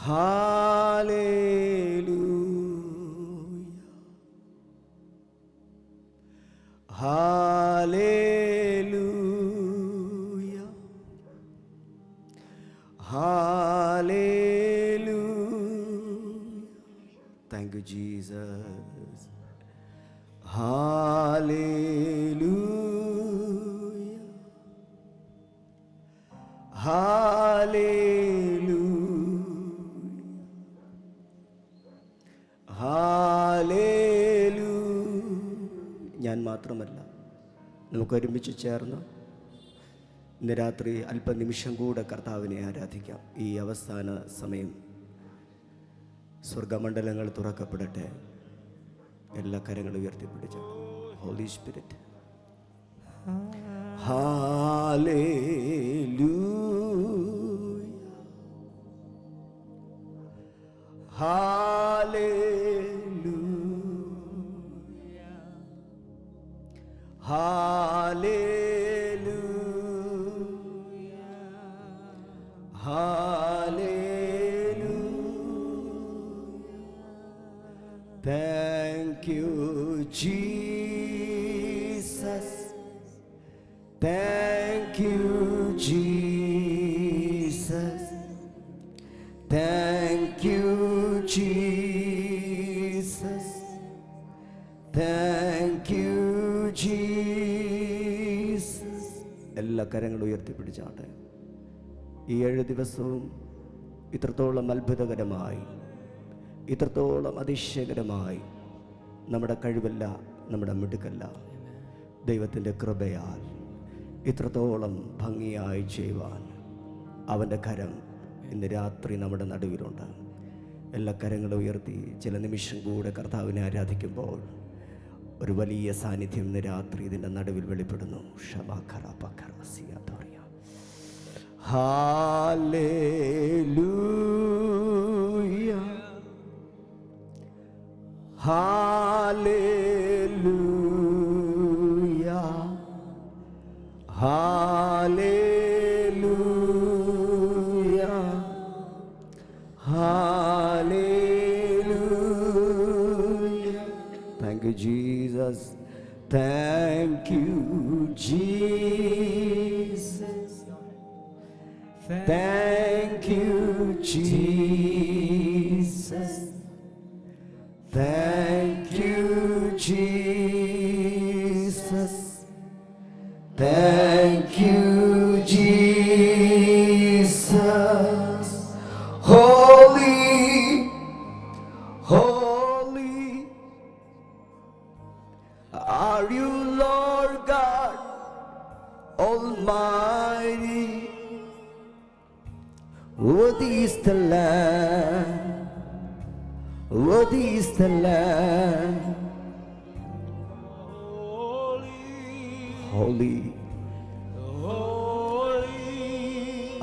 Hallelujah. Hallelujah. Hallelujah. Thank you, Jesus. Hallelujah. Hallelujah. Hallelujah. ഞാൻ മാത്രമല്ല, നമുക്ക് ഒരുമിച്ച് ചേർന്ന് ഇന്ന് രാത്രി അല്പനിമിഷം കൂടെ കർത്താവിനെ ആരാധിക്കാം. ഈ അവസാന സമയം സ്വർഗമണ്ഡലങ്ങൾ തുറക്കപ്പെടട്ടെ. എല്ലാ കരങ്ങളും ഉയർത്തിപ്പിടിച്ചു. Holy spirit. Hallelujah. Hallelujah. Hallelujah. Hallelujah. Thank you, Jesus. Thank you, Jesus. Thank you, Jesus. Thank you, Jesus. എല്ലാ കരങ്ങളും ഉയർത്തിപ്പിടിച്ചാട്ടെ. ഈ 7 ദിവസവും ഇത്രത്തോളം അത്ഭുതകരമായി, ഇത്രത്തോളം അതിശയകരമായി, നമ്മുടെ കഴിവല്ല, നമ്മുടെ മിടുക്കല്ല, ദൈവത്തിൻ്റെ കൃപയാൽ ഇത്രത്തോളം ഭംഗിയായി ചെയ്യുവാൻ അവൻ്റെ കരം ഇന്ന് രാത്രി നമ്മുടെ നടുവിലുണ്ട്. എല്ലാ കരങ്ങളും ഉയർത്തി ചില നിമിഷം കൂടെ കർത്താവിനെ ആരാധിക്കുമ്പോൾ ഒരു വലിയ സാന്നിധ്യം ഇന്ന് രാത്രി ഇതിൻ്റെ നടുവിൽ വെളിപ്പെടുന്നു. Hallelujah. Hallelujah. Hallelujah. Hallelujah. Thank you, Jesus. Thank you, Jesus. Thank you, Jesus. Thank you, Jesus. Thank you, Jesus. Holy, holy are you, Lord God Almighty. Worthy is the Lamb. Worthy is the Lamb. Holy,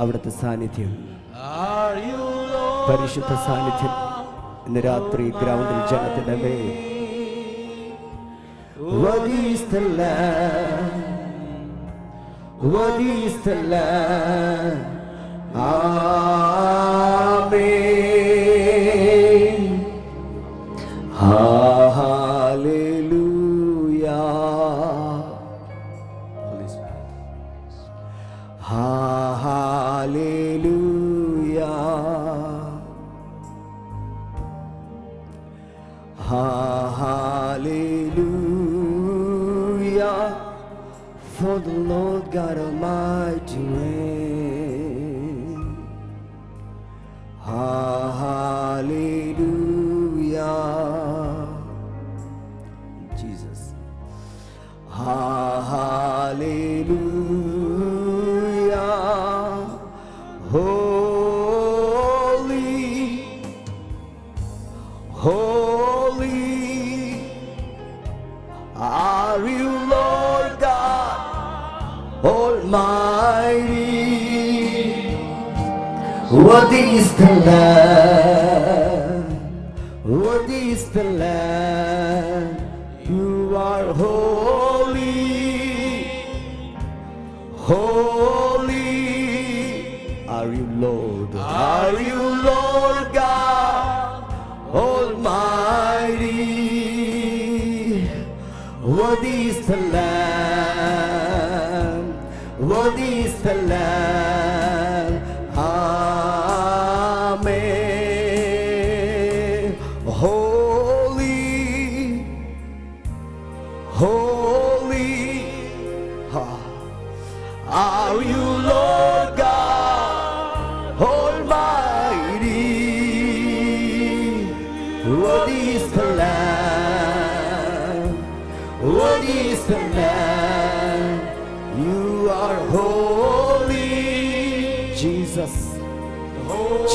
അവിടുത്തെ സാന്നിധ്യം, പരിശുദ്ധ സാന്നിധ്യം ഇന്ന് രാത്രി ഗ്രൗണ്ടിൽ ജനത്തിന്റെ മേൽ. Worthy is the Lamb. Worthy is the Lamb. Amen. Hallelujah. Hallelujah. Hallelujah. For the Lord God Almighty reign. Hallelujah. Jesus. Hallelujah. Holy, holy are you, Lord God Almighty. Worthy is the Lamb. Worthy is the Lamb. You are holy. Holy are you, Lord? Are you, Lord God? worthy is the Lamb, worthy is the Lamb. Amen. Holy, holy are you, Lord God Almighty. Worthy is the Lamb, worthy is the Lamb. You are holy, Jesus,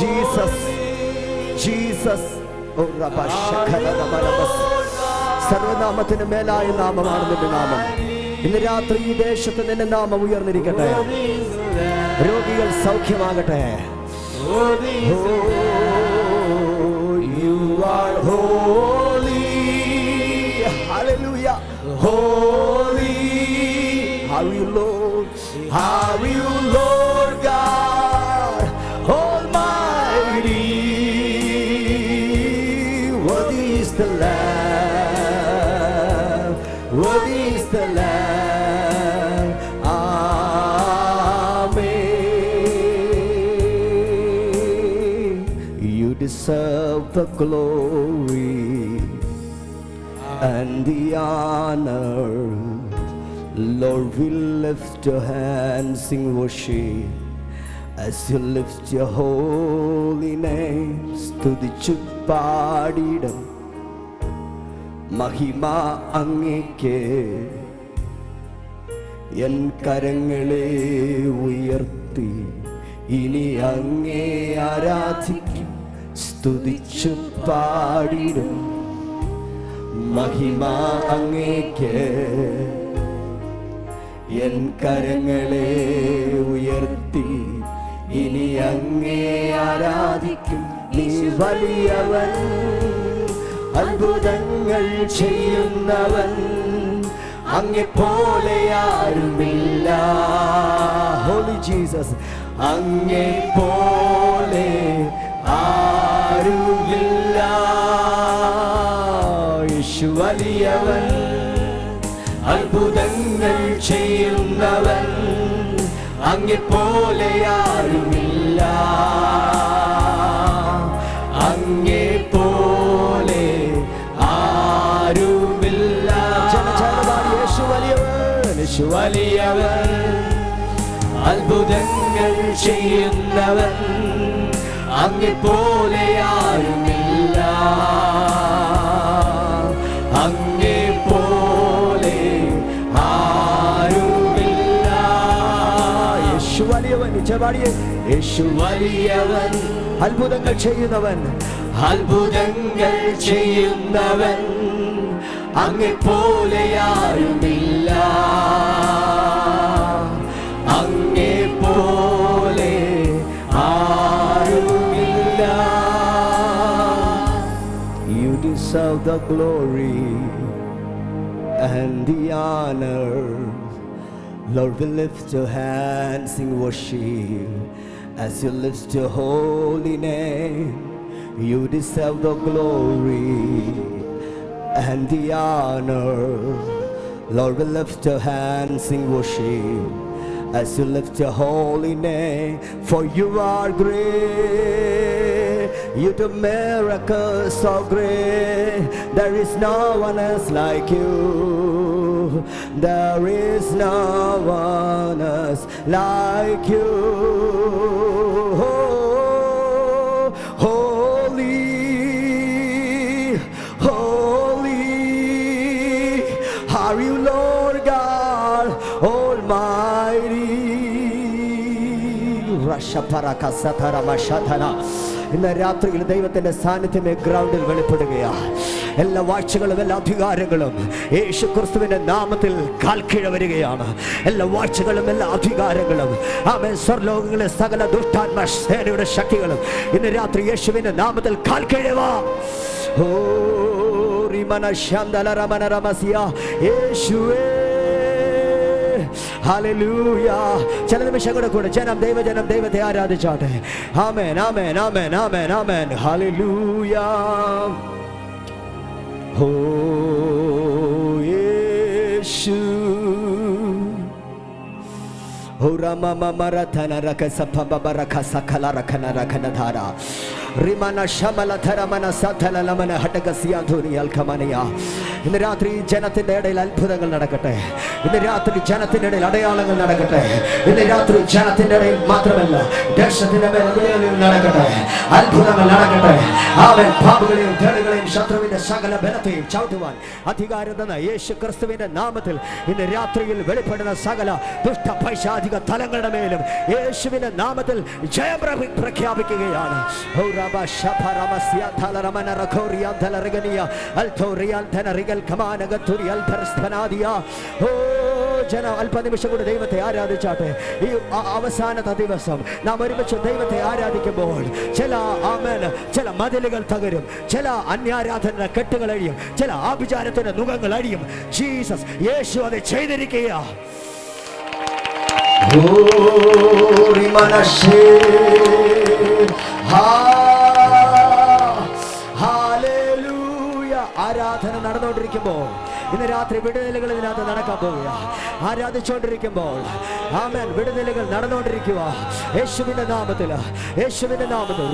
Jesus, Jesus. Oh, Rabba Shakara Rabarabas. സർവനാമത്തിന് മേലായ നാമമാണ് നിന്റെ നാമം. ഇന്ന് രാത്രി ഈ ദേശത്ത് നിന്റെ നാമം ഉയർന്നിരിക്കട്ടെ. രോഗികൾ സൗഖ്യമാകട്ടെ. You are holy, hallelujah, holy. Are you Lord? Are you Lord God Almighty? Worthy is the Lamb, worthy is the Lamb. Amen. You deserve the glory and the honor. Lord, we lift your hands in worship as you lift your holy name. സ്തുതിച്ചു പാടിടും മഹിമ അങ്ങേക്ക്. N കരങ്ങളെ ഉയർത്തി ഇനി അങ്ങേ ആരാധിക്കും. സ്തുതിച്ചു പാടിടും മഹിമ അങ്ങേക്ക്. എൻ കരങ്ങളെ ഉയർത്തി ഇനി അങ്ങേ ആരാധിക്കും. നീ വലിയവൻ, അത്ഭുതങ്ങൾ ചെയ്യുന്നവൻ, അങ്ങെപ്പോലെ ആരുമില്ല. ഹോളി ജീസസ്, അങ്ങെപ്പോലെ ആരുമില്ല. യേശു വലിയവൻ, അത്ഭുതങ്ങൾ ചെയ്യുന്നവൻ, അങ്ങെപ്പോലെ ആരുമില്ല. അങ്ങെപ്പോലെ ആരുമില്ല. യേശു വലിയവൻ, യേശു വലിയവൻ, അത്ഭുതങ്ങൾ ചെയ്യുന്നവൻ, അങ്ങെപ്പോലെ ആരുമില്ല. അങ്ങെപ്പോലെ ആരുമില്ല. യേശു വലിയവൻ, യേശു വലിയവൻ, അത്ഭുതങ്ങൾ ചെയ്യുന്നവൻ, അത്ഭുതങ്ങൾ ചെയ്യുന്നവൻ, അങ്ങെപ്പോലെ ആരുമില്ല. അങ്ങെപ്പോലെ ആരുമില്ല. You deserve the glory and the honor. Lord, we lift your hands in worship as you lift your holy name. You deserve the glory and the honor. Lord, we lift your hands in worship as you lift your holy name. For you are great, you do miracles so great. There is no one else like you. There is no one else like you. Holy, holy are you, Lord God Almighty. ഇന്ന് രാത്രിയിൽ ദൈവത്തിന്റെ സാന്നിധ്യമേ ഗ്രൗണ്ടിൽ വെളിപ്പെടുകയാണ്. എല്ലാ വാഴ്ചകളും എല്ലാ അധികാരങ്ങളും യേശു ക്രിസ്തുവിന്റെ നാമത്തിൽ കാൽക്കീഴ വരികയാണ്. എല്ലാ വാഴ്ചകളും എല്ലാ അധികാരങ്ങളും ആമേൻ സ്വർലോകങ്ങളിലെ സകല ദുഷ്ടാത്മ സേനയുടെ ശക്തികളും ഇന്ന് രാത്രി യേശുവിന്റെ നാമത്തിൽ കാൽക്കീഴവാ. ഓ റിമന ശാന്തല രമന രമസിയ യേശുവേ. ഹല്ലേലൂയ. ചില നിമിഷങ്ങളുടെ കൂടെ ജനം ദൈവത്തെ ആരാധിച്ചാട്ടെ. ആമേൻ ആമേൻ ആമേൻ ആമേൻ ആമേൻ. ഹല്ലേലൂയ. Oh yeah. യേശു Uramama maratana rakasapamba barakasakala rakana rakanadhara Rimana shamala tharamana sathala lamana hatagasiyanthuni alkamaniya ഇന്ന് രാത്രി ജനത്തിന്റെ ഇടയിൽ അത്ഭുതങ്ങൾ നടക്കട്ടെ. ഇന്ന് രാത്രി ജനത്തിന്റെ ഇടയിൽ അടയാളങ്ങൾ നടക്കട്ടെ. ഇന്ന് രാത്രി ജനത്തിന്റെ ഇടയിൽ മാത്രമല്ല ദേശത്തിന്റെ മേൽ നടക്കട്ടെ, അത്ഭുതങ്ങൾ നടക്കട്ടെ. അവൻ പാപങ്ങളെയും തേടുകളെയും ശത്രുവിന്റെ സകല ബലത്തെയും ചവിട്ടുവാൻ അധികാരം തന്ന യേശു ക്രിസ്തുവിന്റെ നാമത്തിൽ ഇന്ന് രാത്രിയിൽ വെളിപ്പെടുന്ന സകല ദുഷ്ട പൈശാചിക തലങ്ങളുടെ മേലും യേശുവിന്റെ നാമത്തിൽ ജയം പ്രഖ്യാപിക്കുകയാണ്. അല്പനിമിഷം കൂടി ദൈവത്തെ ആരാധിച്ചാട്ടെ. ഈ അവസാനത്തെ ദിവസം നാം ഒരുമിച്ച് ദൈവത്തെ ആരാധിക്കുമ്പോൾ ചില മതിലുകൾ തകരും, ചില അന്യാരാധന കെട്ടുകൾ അഴിയും, ചില ആഭിചാരത്തിന്റെ നുഖങ്ങൾ അഴിയും. ജീസസ് യേശു അത് ചെയ്തിരിക്കുക. ആരാധന നടന്നുകൊണ്ടിരിക്കുമ്പോൾ ഇന്ന് രാത്രി വിടുതലുകൾ ഇതിനകത്ത് നടക്കാൻ പോവുക. ആരാധിച്ചുകൊണ്ടിരിക്കുമ്പോൾ ആമേൻ വിടുതലുകൾ നടന്നുകൊണ്ടിരിക്കുക. യേശുവിന്റെ നാമത്തിൽ, യേശുവിന്റെ നാമത്തിൽ.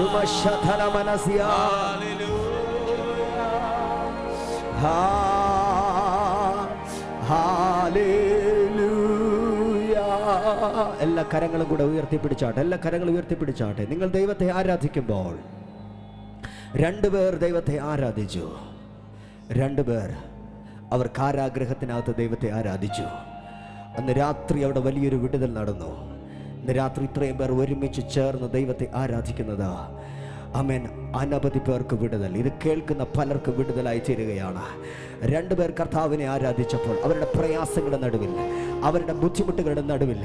എല്ലാ കരങ്ങളും കൂടെ ഉയർത്തിപ്പിടിച്ചാട്ടെ, എല്ലാ കരങ്ങളും ഉയർത്തിപ്പിടിച്ചാട്ടെ. നിങ്ങൾ ദൈവത്തെ ആരാധിക്കുമ്പോൾ രണ്ടുപേർ ദൈവത്തെ ആരാധിച്ചു. രണ്ടുപേർ അവർ കാരാഗ്രഹത്തിനകത്ത് ദൈവത്തെ ആരാധിച്ചു. അന്ന് രാത്രി അവിടെ വലിയൊരു വിടുതൽ നടന്നു. ഇന്ന് രാത്രി ഇത്രയും പേർ ഒരുമിച്ച് ചേർന്ന് ദൈവത്തെ ആരാധിക്കുന്നത് ആമേൻ അനവധി പേർക്ക് വിടുതൽ, ഇത് കേൾക്കുന്ന പലർക്ക് വിടുതലായി തീരുകയാണ്. രണ്ടുപേർ കർത്താവിനെ ആരാധിച്ചപ്പോൾ അവരുടെ പ്രയാസങ്ങളുടെ നടുവിൽ, അവരുടെ ബുദ്ധിമുട്ടുകളുടെ നടുവിൽ,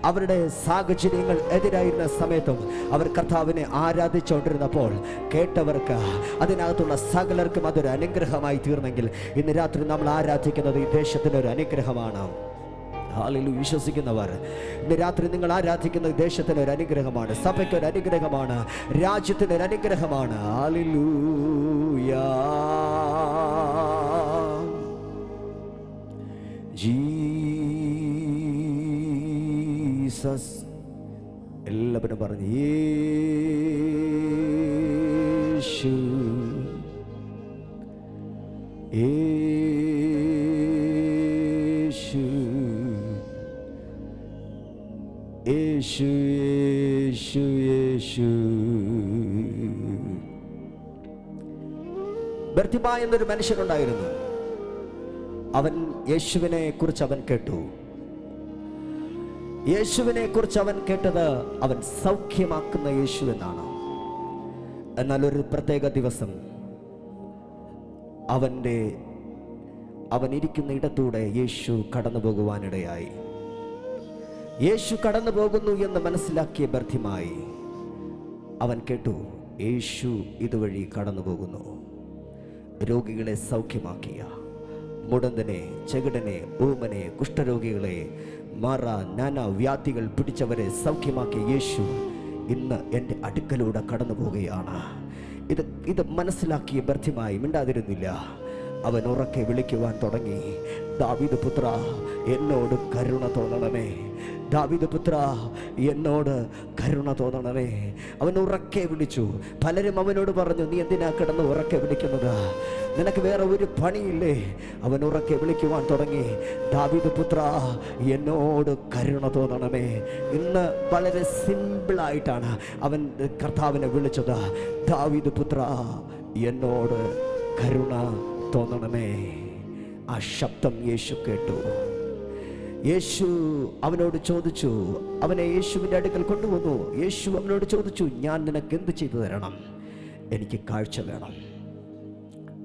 അവരുടെ സാഹചര്യങ്ങൾ എതിരായിരുന്ന സമയത്തും അവർ കർത്താവിനെ ആരാധിച്ചുകൊണ്ടിരുന്നപ്പോൾ കേട്ടവർക്ക്, അതിനകത്തുള്ള സകലർക്കും അതൊരു അനുഗ്രഹമായി തീർന്നെങ്കിൽ ഇന്ന് രാത്രി നമ്മൾ ആരാധിക്കുന്നത് ഈ ദേശത്തിൻ്റെ ഒരു അനുഗ്രഹമാണ്. ഹല്ലേലൂയ. വിശ്വസിക്കുന്നവർ ഇന്ന് രാത്രി നിങ്ങൾ ആരാധിക്കുന്ന ദേശത്തിന് ഒരു അനുഗ്രഹമാണ്, സഭയ്ക്ക് ഒരു അനുഗ്രഹമാണ്, രാജ്യത്തിന് ഒരു അനുഗ്രഹമാണ്. ഹല്ലേലൂയ. ജീസസ്. എല്ലാവരും പറഞ്ഞു യേശു യേശു യേശു യേശു യേശു. ബർത്തിമാ എന്നൊരു മനുഷ്യനുണ്ടായിരുന്നു. അവൻ യേശുവിനെ കുറിച്ച് അവൻ കേട്ടു. യേശുവിനെ കുറിച്ച് അവൻ കേട്ടത് അവൻ സൗഖ്യമാക്കുന്ന യേശു എന്നാണ്. എന്നാൽ ഒരു പ്രത്യേക ദിവസം അവൻ ഇരിക്കുന്ന ഇടത്തൂടെ യേശു കടന്നു പോകുവാനിടയായി. യേശു കടന്നു പോകുന്നു എന്ന് മനസ്സിലാക്കിയ ബർത്തിമായി അവൻ കേട്ടു യേശു ഇതുവഴി കടന്നു പോകുന്നു. രോഗികളെ സൗഖ്യമാക്കിയ, മുടന്തനെ, ചെകിടനെ, ഊമനെ, കുഷ്ഠരോഗികളെ, നാനാ വ്യാധികൾ പിടിച്ചവരെ സൗഖ്യമാക്കിയ യേശു ഇന്ന് എൻ്റെ അടുക്കലൂടെ കടന്നു പോവുകയാണ്. ഇത് മനസ്സിലാക്കിയ ബർത്തിമായി മിണ്ടാതിരുന്നില്ല. അവൻ ഉറക്കെ വിളിക്കുവാൻ തുടങ്ങി, ദാവീദ് പുത്ര എന്നോട് കരുണ തോന്നണമേ, ദാവീദ് പുത്ര എന്നോട് കരുണ തോന്നണമേ. അവൻ ഉറക്കെ വിളിച്ചു. പലരും അവനോട് പറഞ്ഞു, നീ എന്തിനാ കിടന്ന് ഉറക്കെ വിളിക്കുന്നത്? നിനക്ക് വേറെ ഒരു പണിയില്ലേ? അവൻ ഉറക്കെ വിളിക്കുവാൻ തുടങ്ങി, ദാവീദ് പുത്ര എന്നോട് കരുണ തോന്നണമേ. ഇന്ന് വളരെ സിമ്പിളായിട്ടാണ് അവൻ കർത്താവിനെ വിളിച്ചത്. ദാവീദ് പുത്ര എന്നോട് കരുണ തോന്നണമേ. ആ ശബ്ദം യേശു കേട്ടു. യേശു അവനോട് ചോദിച്ചു, അവനെ യേശുവിൻ്റെ അടുക്കൽ കൊണ്ടുവന്നു. യേശു അവനോട് ചോദിച്ചു, ഞാൻ നിനക്ക് എന്ത് ചെയ്തു തരണം? എനിക്ക് കാഴ്ച വേണം.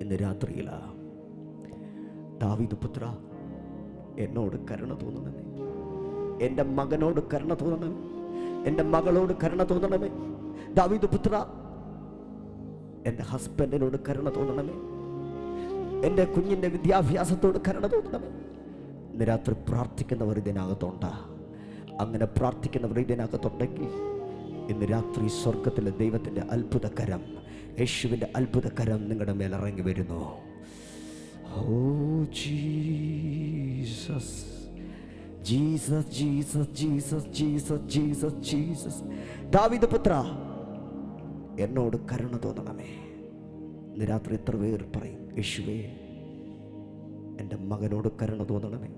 ഇന്ന് രാത്രിയില ദാവീദ് പുത്ര എന്നോട് കരുണ തോന്നണമേ, എൻ്റെ മകനോട് കരുണ തോന്നണമേ, എൻ്റെ മകളോട് കരുണ തോന്നണമേ. ദാവീദ് പുത്ര എൻ്റെ ഹസ്ബൻഡിനോട് കരുണ തോന്നണമേ, എൻ്റെ കുഞ്ഞിൻ്റെ വിദ്യാഭ്യാസത്തോട് കരുണ തോന്നണമേ. ഇന്ന് രാത്രി പ്രാർത്ഥിക്കുന്നവർ ഇതിനകത്തുണ്ട്. അങ്ങനെ പ്രാർത്ഥിക്കുന്നവർ ഇതിനകത്തുണ്ടെങ്കിൽ ഇന്ന് രാത്രി സ്വർഗത്തിലെ ദൈവത്തിൻ്റെ അത്ഭുതകരം, യേശുവിൻ്റെ അത്ഭുതകരം നിങ്ങളുടെ മേൽ ഇറങ്ങി വരുന്നു. Oh Jesus, Jesus, Jesus, Jesus, Jesus, Jesus, Jesus. ദാവീദ് പുത്ര, എന്നോട് കരുണ തോന്നണമേ. ഇന്ന് രാത്രി എത്ര പേർ പറയും, യേശുവേ എൻ്റെ മകനോട് കരുണ തോന്നണമേ.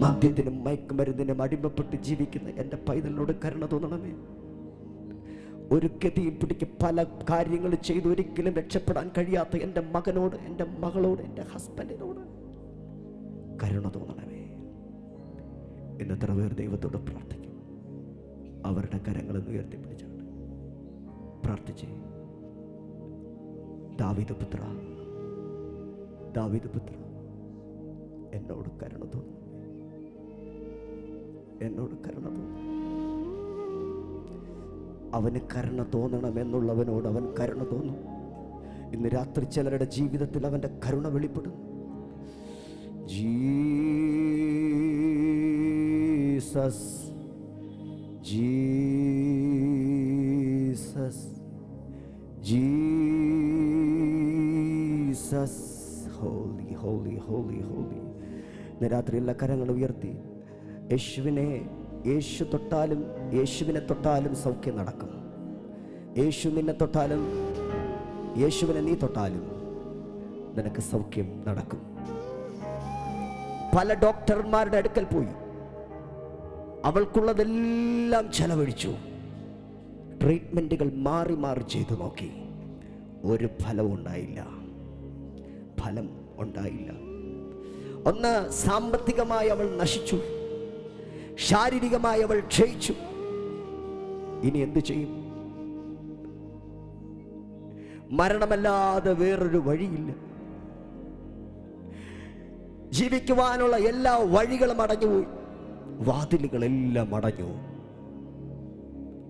മദ്യത്തിനും മയക്കുമരുന്നിനും അടിമപ്പെട്ട് ജീവിക്കുന്ന എൻ്റെ പൈതലിനോട് കരുണ തോന്നണമേ. ഒരു ഗതിയും പിടിക്ക് പല കാര്യങ്ങൾ ചെയ്ത് ഒരിക്കലും രക്ഷപ്പെടാൻ കഴിയാത്ത എൻ്റെ മകനോട്, എൻ്റെ മകളോട്, എൻ്റെ ഹസ്ബൻഡിനോട് കരുണ തോന്നണമേ. എന്നെത്ര പേർ ദൈവത്തോട് പ്രാർത്ഥിക്കും? അവരുടെ കരങ്ങളെന്ന് ഉയർത്തിപ്പിടിച്ചാണ് പ്രാർത്ഥിച്ചേ. ദാവീദ് പുത്ര, ദാവീദ് പുത്ര, എന്നോട് കരുണ തോന്നും, എന്നോട് കരുണ തോന്നും. അവന് കരുണ തോന്നണമെന്നുള്ളവനോട് അവൻ കരുണ തോന്നും. ഇന്ന് രാത്രി ചിലരുടെ ജീവിതത്തിൽ അവൻ്റെ കരുണ വെളിപ്പെടും. Jesus, Jesus, Jesus. Holy, holy, holy, holy. ഇന്ന് രാത്രി എല്ലാ കരങ്ങളും ഉയർത്തി യേശുവിനെ, യേശു തൊട്ടാലും യേശുവിനെ തൊട്ടാലും സൗഖ്യം നടക്കും. യേശു നിന്നെ തൊട്ടാലും യേശുവിനെ നീ തൊട്ടാലും നിനക്ക് സൗഖ്യം നടക്കും. പല ഡോക്ടർമാരുടെ അടുക്കൽ പോയി, അവൾക്കുള്ളതെല്ലാം ചെലവഴിച്ചു, ട്രീറ്റ്മെൻറ്റുകൾ മാറി മാറി ചെയ്തു നോക്കി, ഒരു ഫലവും ഉണ്ടായില്ല, ഫലം ഉണ്ടായില്ല. ഒന്ന്, സാമ്പത്തികമായി അവൾ നശിച്ചു, ശാരീരികമായി അവൾ ക്ഷയിച്ചു. ഇനി എന്തു ചെയ്യും? മരണമല്ലാതെ വേറൊരു വഴിയില്ല. ജീവിക്കുവാനുള്ള എല്ലാ വഴികളും അടഞ്ഞുപോയി, വാതിലുകളെല്ലാം അടഞ്ഞു.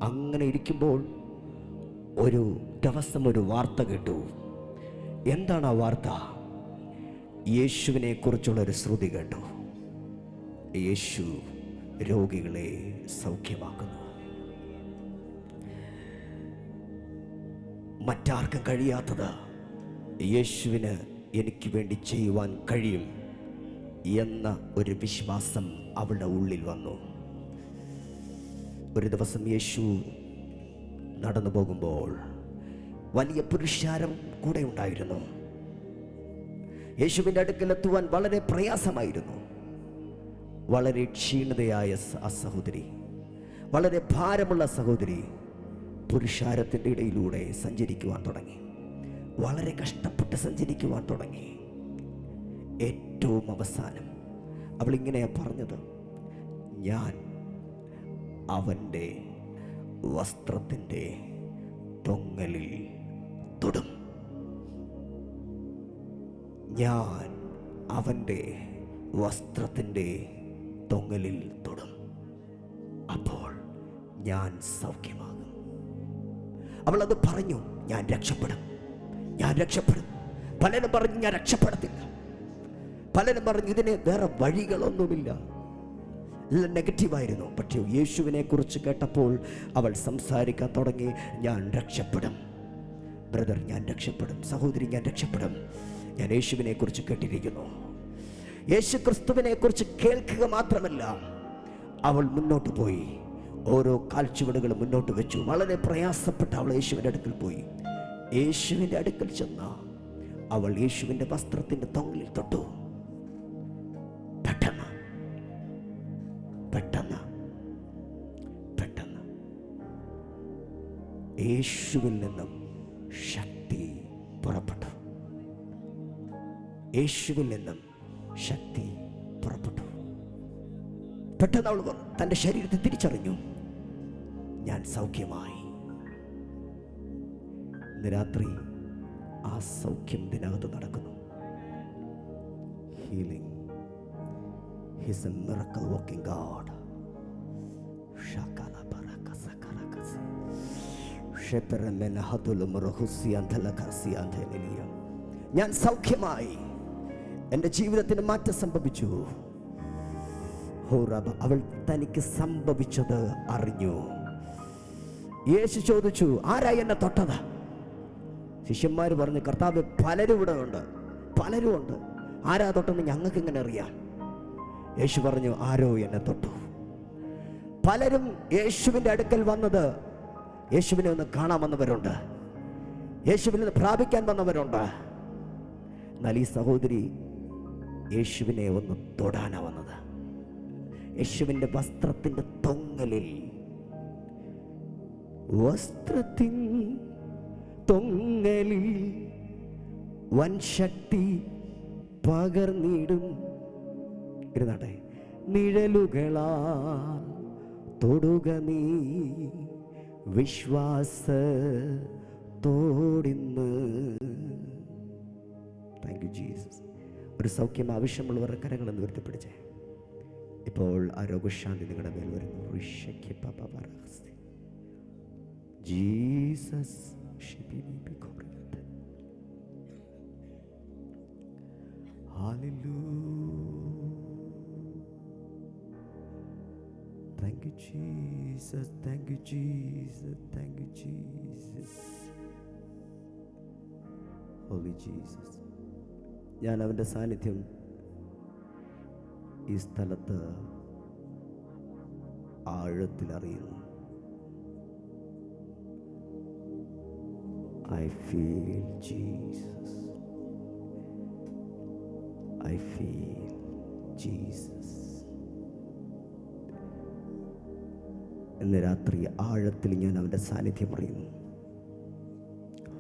അങ്ങനെ ഇരിക്കുമ്പോൾ ഒരു ദിവസം ഒരു വാർത്ത കേട്ടു. എന്താണ് ആ വാർത്ത? യേശുവിനെ കുറിച്ചുള്ളൊരു ശ്രുതി കേട്ടു. യേശു രോഗികളെ സൗഖ്യമാക്കുന്നു. മറ്റാർക്കും കഴിയാത്തത് യേശുവിന് എനിക്ക് വേണ്ടി ചെയ്യുവാൻ കഴിയും എന്ന ഒരു വിശ്വാസം അവളുടെ ഉള്ളിൽ വന്നു. ഒരു ദിവസം യേശു നടന്നു പോകുമ്പോൾ വലിയ പുരുഷാരം കൂടെ ഉണ്ടായിരുന്നു. യേശുവിൻ്റെ അടുക്കലെത്തുവാൻ വളരെ പ്രയാസമായിരുന്നു. വളരെ ക്ഷീണിതയായ ആ സഹോദരി, വളരെ ഭാരമുള്ള സഹോദരി പുരുഷാരത്തിൻ്റെ ഇടയിലൂടെ സഞ്ചരിക്കുവാൻ തുടങ്ങി. വളരെ കഷ്ടപ്പെട്ട് സഞ്ചരിക്കുവാൻ തുടങ്ങി. ഏറ്റവും അവസാനം അവൾ ഇങ്ങനെയാ പറഞ്ഞത്, ഞാൻ അവൻ്റെ വസ്ത്രത്തിൻ്റെ തൊങ്ങലിൽ തൊടും, ഞാൻ അവൻ്റെ വസ്ത്രത്തിൻ്റെ തൊങ്ങലിൽ തൊടും, അപ്പോൾ ഞാൻ സൗഖ്യമാകും. അവൾ അത് പറഞ്ഞു, ഞാൻ രക്ഷപ്പെടും, ഞാൻ രക്ഷപ്പെടും. പലരും പറഞ്ഞു ഞാൻ രക്ഷപ്പെടത്തില്ല, പലരും പറഞ്ഞു ഇതിന് വേറെ വഴികളൊന്നുമില്ല. എല്ലാം നെഗറ്റീവായിരുന്നു. പക്ഷേ യേശുവിനെ കുറിച്ച് കേട്ടപ്പോൾ അവൾ സംസാരിക്കാൻ തുടങ്ങി. ഞാൻ രക്ഷപ്പെടും ബ്രദർ, ഞാൻ രക്ഷപ്പെടും. സഹോദരി, ഞാൻ രക്ഷപ്പെടും. ഞാൻ യേശുവിനെ കുറിച്ച് കേട്ടിരിക്കുന്നു. യേശു ക്രിസ്തുവിനെ കുറിച്ച് കേൾക്കുക മാത്രമല്ല, അവൾ മുന്നോട്ട് പോയി, ഓരോ കാൽച്ചുവടുകളും മുന്നോട്ട് വെച്ചു. വളരെ പ്രയാസപ്പെട്ട് അവൾ യേശുവിൻ്റെ അടുക്കൽ പോയി. യേശുവിൻ്റെ അടുക്കൽ ചെന്ന അവൾ യേശുവിൻ്റെ വസ്ത്രത്തിൻ്റെ തൊങ്ങലിൽ തൊട്ടു. പെട്ടെന്ന് പെട്ടെന്ന് പെട്ടെന്ന് യേശുവിൽ നിന്നും ശക്തി പുറപ്പെട്ടു. യേശുവിൽ നിന്നും ശക്തി പുറപ്പെട്ടു. പെട്ടെന്ന് അവൾ തൻ്റെ ശരീരത്തെ തിരിച്ചറിഞ്ഞു, ഞാൻ സൗഖ്യമായി. ഇന്ന് രാത്രി ആ സൗഖ്യം ഇതിനകത്ത് നടക്കുന്നു. Healing. He is a miracle working God. Shakala baraka sakarakas. Sheperamena hadulum rohusi anthalakasi antheliya. ഞാൻ സൗഖ്യമായി. എൻ്റെ ജീവിതത്തിന് മാറ്റം സംഭവിച്ചു. ഹോറബ, അവൾ തനിക്ക് സംഭവിച്ചത് അറിഞ്ഞു. യേശു ചോദിച്ചു, ആരായി എന്നെ തൊട്ടത്? ശിഷ്യന്മാർ പറഞ്ഞു, കർത്താവ് പലരും ഇവിടെ ഉണ്ട്, പലരും ഉണ്ട്, ആരാ തൊട്ടെന്ന് ഞങ്ങൾക്ക് ഇങ്ങനെ അറിയാം. യേശു പറഞ്ഞു, ആരോ എന്നെ തൊട്ടു. പലരും യേശുവിൻ്റെ അടുക്കൽ വന്നത് യേശുവിനെ ഒന്ന് കാണാൻ വന്നവരുണ്ട്, യേശുവിനെ പ്രാപിക്കാൻ വന്നവരുണ്ട്. എന്നാൽ ഈ സഹോദരി യേശുവിനെ ഒന്ന് തൊടാനാ വന്നത്. യേശുവിൻ്റെ വസ്ത്രത്തിൻ്റെ തൊങ്ങലിൽ, വസ്ത്രത്തിൻ തൊങ്ങലിൽ വൻ ശക്തി പകർന്നിടും. ഇരുന്നാട്ടെ. നിഴലുകളാൽ തൊടുക നീ വിശ്വാസത്തോടിന്ന്. Thank you Jesus. ഒരു സൗഖ്യം ആവശ്യമുള്ളവരുടെ കരങ്ങളെന്ന് ഉയർത്തിപ്പിടിച്ചേ. ഇപ്പോൾ ആ രോഗശാന്തി നിങ്ങളുടെ മേൽ വരുന്നു. Jesus. Thank you Jesus, thank you Jesus, thank you Jesus. Holy Jesus. ഞാൻ അവൻ്റെ സാന്നിധ്യം ഈ സ്ഥലത്ത് ആഴത്തിൽ അറിയുന്നു. I feel Jesus. I feel Jesus. ഇന്ന് രാത്രി ആഴത്തിൽ ഞാൻ അവൻ്റെ സാന്നിധ്യം അറിയുന്നു.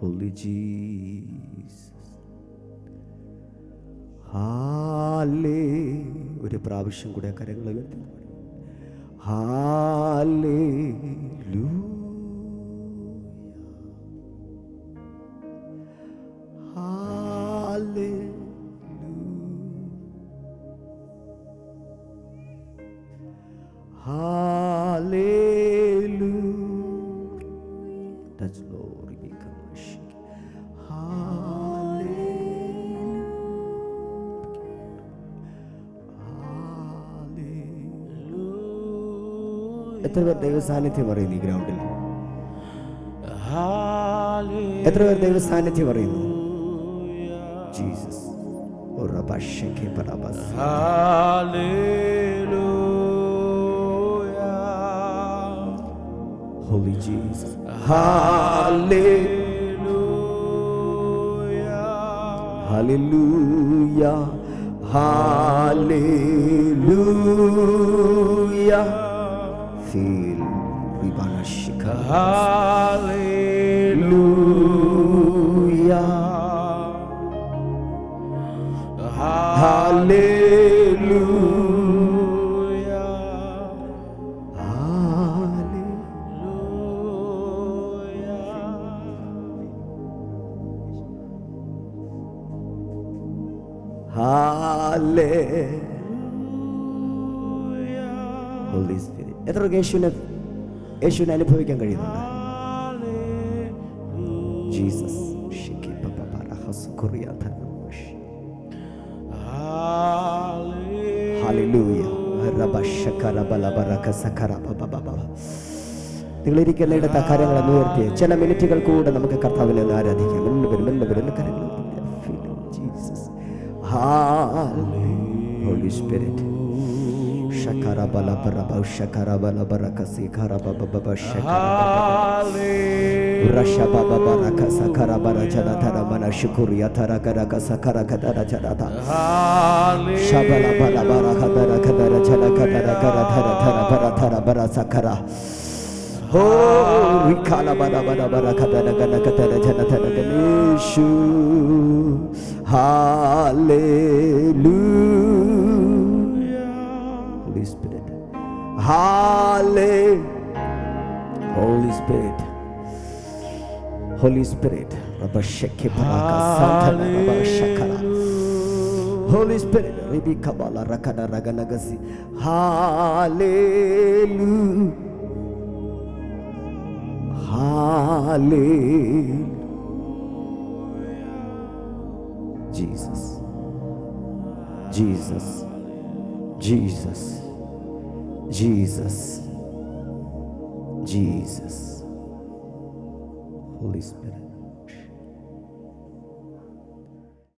Holy Jesus. ഒരു പ്രാവശ്യം കൂടെ കരങ്ങൾ ഉയർത്തി. ഹല്ലേലൂയ, എത്ര പേർ ദൈവ സാന്നിധ്യം അറിയുന്നു? ഈ ഗ്രൗണ്ടിൽ എത്ര പേർ ദൈവ സാന്നിധ്യം അറിയുന്നു? Jesus. Holy Jesus. Hallelujah. Hallelujah. Feel Ribana Shika. Hallelujah. Hallelujah. Hallelujah. Holy Spirit. എത്ര യേശുവിനെ അനുഭവിക്കാൻ കഴിയുന്നുണ്ട്? ജീസസ്. നിങ്ങളിരിക്കുന്ന ഇടത്തെ കാര്യങ്ങൾ ഒന്ന് ഉയർത്തി ചില മിനിറ്റുകൾ കൂടെ നമുക്ക് കർത്താവിനെ ഒന്ന് ആരാധിക്കാം. എല്ലാവരും കാര്യങ്ങൾ. Holy Spirit. Shakara bala baraba shakara bala baraka sikara baba baba shakara rasha baba baraka sakara bara jana thara mana shukuriya thara karaka sakara kadara janata shabala bala baraka dara kadara jana kadara kara thara thara bara thara bara sakara oh rikala bala bala baraka dara kana kadara jana thara ganeshu. Hallelujah. Holy Spirit. Holy Spirit. Holy Spirit. Rabasheke paraka santana rabashakara. Holy Spirit. Ribi kabala rakana raganagasi. Hallelujah. Hallelujah. Jesus. Jesus. Jesus. Jesus. Jesus. Holy Spirit.